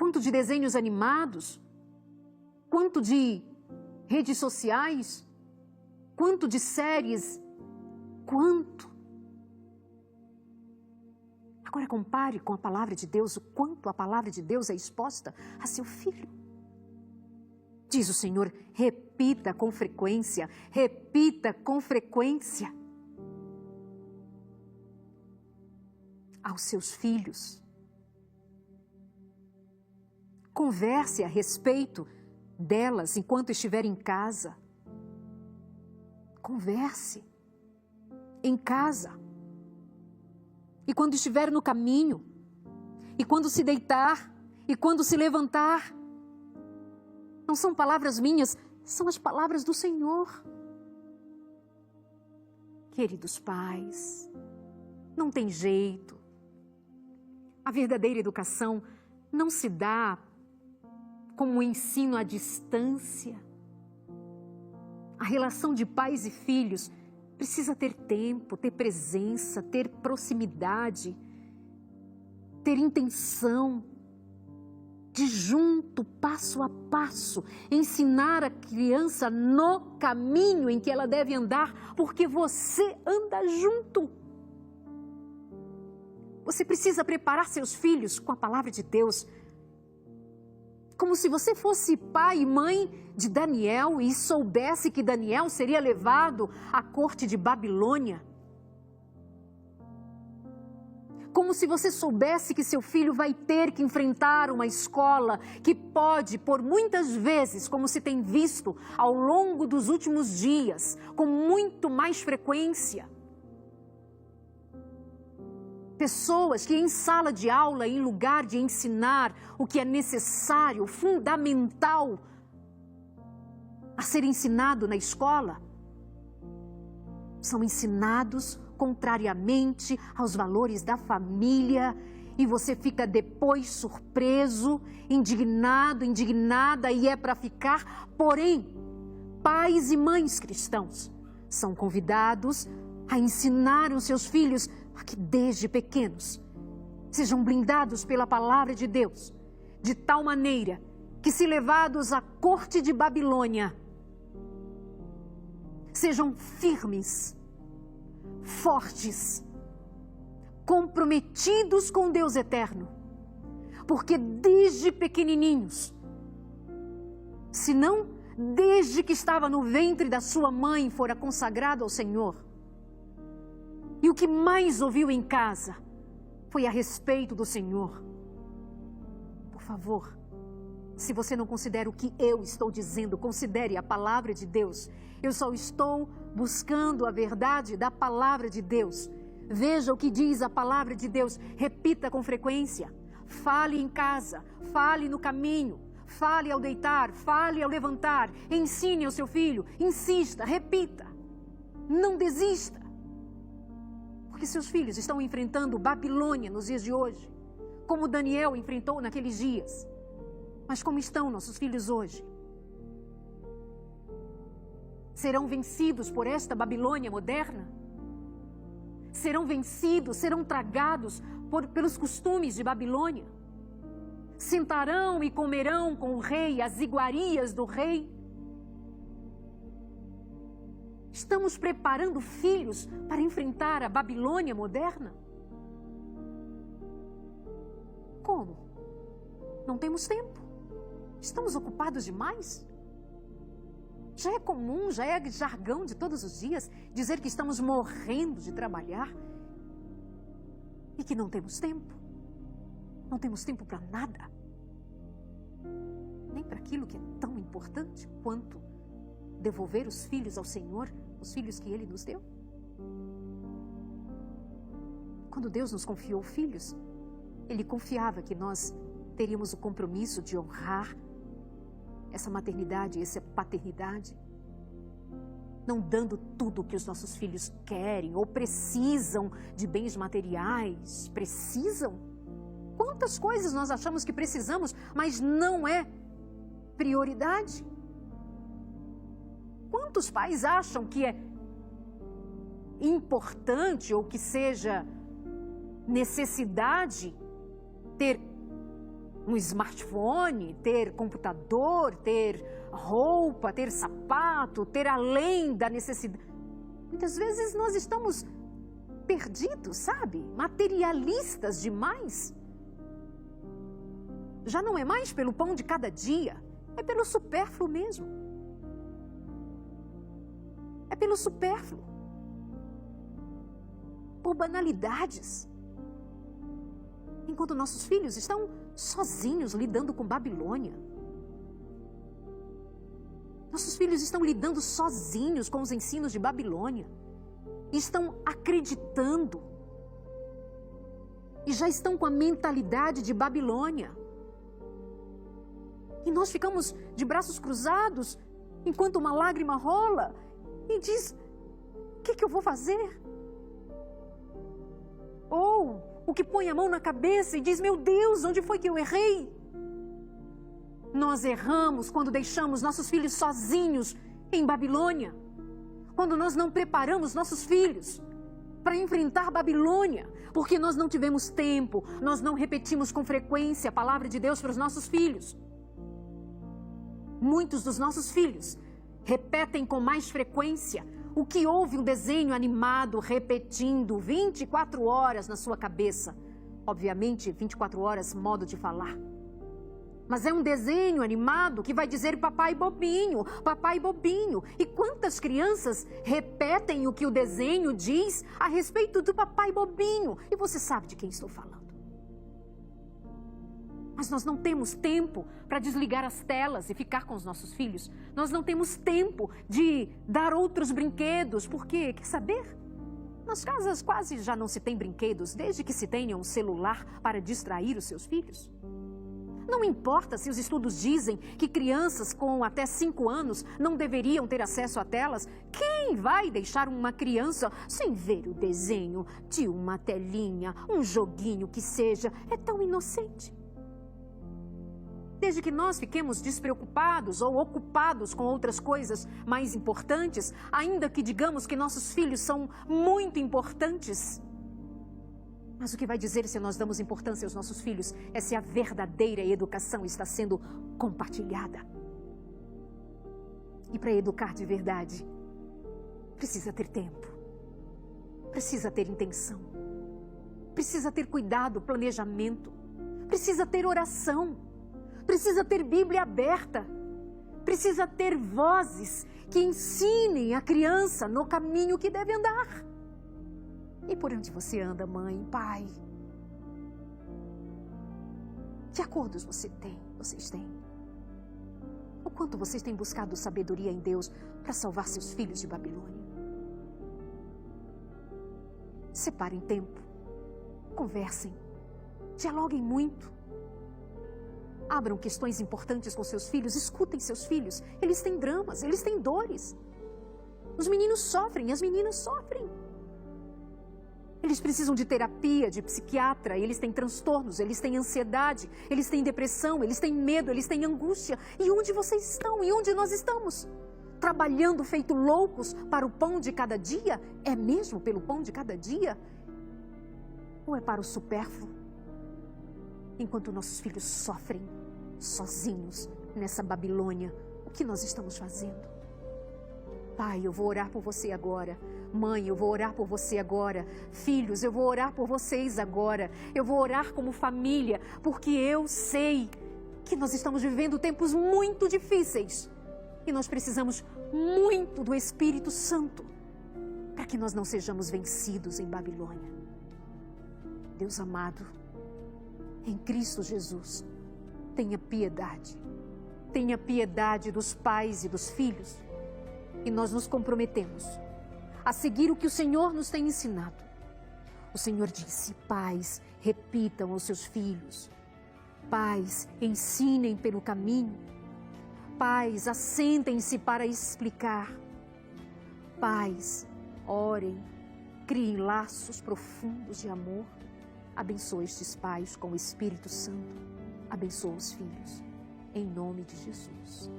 quanto de desenhos animados, quanto de redes sociais, quanto de séries, quanto. Agora compare com a palavra de Deus, o quanto a palavra de Deus é exposta a seu filho. Diz o Senhor, repita com frequência, repita com frequência aos seus filhos. Converse a respeito delas enquanto estiver em casa. Converse em casa. E quando estiver no caminho, e quando se deitar, e quando se levantar. Não são palavras minhas, são as palavras do Senhor. Queridos pais, não tem jeito. A verdadeira educação não se dá como um ensino à distância. A relação de pais e filhos precisa ter tempo, ter presença, ter proximidade, ter intenção de junto, passo a passo, ensinar a criança no caminho em que ela deve andar, porque você anda junto. Você precisa preparar seus filhos com a palavra de Deus, como se você fosse pai e mãe de Daniel e soubesse que Daniel seria levado à corte de Babilônia. Como se você soubesse que seu filho vai ter que enfrentar uma escola que pode, por muitas vezes, como se tem visto ao longo dos últimos dias, com muito mais frequência, pessoas que em sala de aula, em lugar de ensinar o que é necessário, fundamental a ser ensinado na escola, são ensinados contrariamente aos valores da família, e você fica depois surpreso, indignado, indignada, e é para ficar. Porém, pais e mães cristãos são convidados a ensinar os seus filhos a que desde pequenos sejam blindados pela palavra de Deus, de tal maneira que, se levados à corte de Babilônia, sejam firmes, fortes, comprometidos com Deus eterno, porque desde pequenininhos, se não desde que estava no ventre da sua mãe, fora consagrado ao Senhor, e o que mais ouviu em casa foi a respeito do Senhor. Por favor, se você não considera o que eu estou dizendo, considere a palavra de Deus. Eu só estou buscando a verdade da palavra de Deus. Veja o que diz a palavra de Deus. Repita com frequência. Fale em casa, fale no caminho, fale ao deitar, fale ao levantar. Ensine ao seu filho, insista, repita. Não desista. Porque seus filhos estão enfrentando Babilônia nos dias de hoje, como Daniel enfrentou naqueles dias. Mas como estão nossos filhos hoje? Serão vencidos por esta Babilônia moderna? Serão vencidos, serão tragados pelos costumes de Babilônia? Sentarão e comerão com o rei as iguarias do rei? Estamos preparando filhos para enfrentar a Babilônia moderna? Como? Não temos tempo. Estamos ocupados demais? Já é comum, já é jargão de todos os dias dizer que estamos morrendo de trabalhar e que não temos tempo. Não temos tempo para nada. Nem para aquilo que é tão importante quanto devolver os filhos ao Senhor, os filhos que Ele nos deu. Quando Deus nos confiou filhos, Ele confiava que nós teríamos o compromisso de honrar essa maternidade, essa paternidade, não dando tudo o que os nossos filhos querem ou precisam de bens materiais. Precisam? Quantas coisas nós achamos que precisamos, mas não é prioridade? Quantos pais acham que é importante ou que seja necessidade ter um smartphone, ter computador, ter roupa, ter sapato, ter além da necessidade. Muitas vezes nós estamos perdidos, sabe? Materialistas demais. Já não é mais pelo pão de cada dia, é pelo supérfluo mesmo. É pelo supérfluo. Por banalidades. Enquanto nossos filhos estão sozinhos lidando com Babilônia. Nossos filhos estão lidando sozinhos com os ensinos de Babilônia. Estão acreditando. E já estão com a mentalidade de Babilônia. E nós ficamos de braços cruzados, enquanto uma lágrima rola, e diz, o que eu vou fazer? Ou o que põe a mão na cabeça e diz, meu Deus, onde foi que eu errei? Nós erramos quando deixamos nossos filhos sozinhos em Babilônia. Quando nós não preparamos nossos filhos para enfrentar Babilônia, porque nós não tivemos tempo, nós não repetimos com frequência a palavra de Deus para os nossos filhos. Muitos dos nossos filhos repetem com mais frequência o que houve um desenho animado repetindo 24 horas na sua cabeça. Obviamente, 24 horas, modo de falar. Mas é um desenho animado que vai dizer papai bobinho, papai bobinho. E quantas crianças repetem o que o desenho diz a respeito do papai bobinho? E você sabe de quem estou falando. Mas nós não temos tempo para desligar as telas e ficar com os nossos filhos. Nós não temos tempo de dar outros brinquedos, porque, quer saber? Nas casas quase já não se tem brinquedos, desde que se tenha um celular para distrair os seus filhos. Não importa se os estudos dizem que crianças com até 5 anos não deveriam ter acesso a telas. Quem vai deixar uma criança sem ver o desenho de uma telinha, um joguinho que seja? É tão inocente. Desde que nós fiquemos despreocupados ou ocupados com outras coisas mais importantes, ainda que digamos que nossos filhos são muito importantes. Mas o que vai dizer se nós damos importância aos nossos filhos é se a verdadeira educação está sendo compartilhada. E para educar de verdade, precisa ter tempo, precisa ter intenção, precisa ter cuidado, planejamento, precisa ter oração, precisa ter Bíblia aberta, precisa ter vozes que ensinem a criança no caminho que deve andar. E por onde você anda, mãe, pai? Que acordos vocês têm? O quanto vocês têm buscado sabedoria em Deus para salvar seus filhos de Babilônia? Separem tempo, conversem, dialoguem muito. Abram questões importantes com seus filhos, escutem seus filhos. Eles têm dramas, eles têm dores. Os meninos sofrem, as meninas sofrem. Eles precisam de terapia, de psiquiatra, eles têm transtornos, eles têm ansiedade, eles têm depressão, eles têm medo, eles têm angústia. E onde vocês estão? E onde nós estamos? Trabalhando feito loucos para o pão de cada dia? É mesmo pelo pão de cada dia? Ou é para o supérfluo? Enquanto nossos filhos sofrem sozinhos nessa Babilônia, o que nós estamos fazendo? Pai, eu vou orar por você agora. Mãe, eu vou orar por você agora. Filhos, eu vou orar por vocês agora. Eu vou orar como família, porque eu sei que nós estamos vivendo tempos muito difíceis. E nós precisamos muito do Espírito Santo para que nós não sejamos vencidos em Babilônia. Deus amado, em Cristo Jesus, tenha piedade. Tenha piedade dos pais e dos filhos. E nós nos comprometemos a seguir o que o Senhor nos tem ensinado. O Senhor disse, pais, repitam aos seus filhos. Pais, ensinem pelo caminho. Pais, assentem-se para explicar. Pais, orem, criem laços profundos de amor. Abençoa estes pais com o Espírito Santo. Abençoa os filhos. Em nome de Jesus.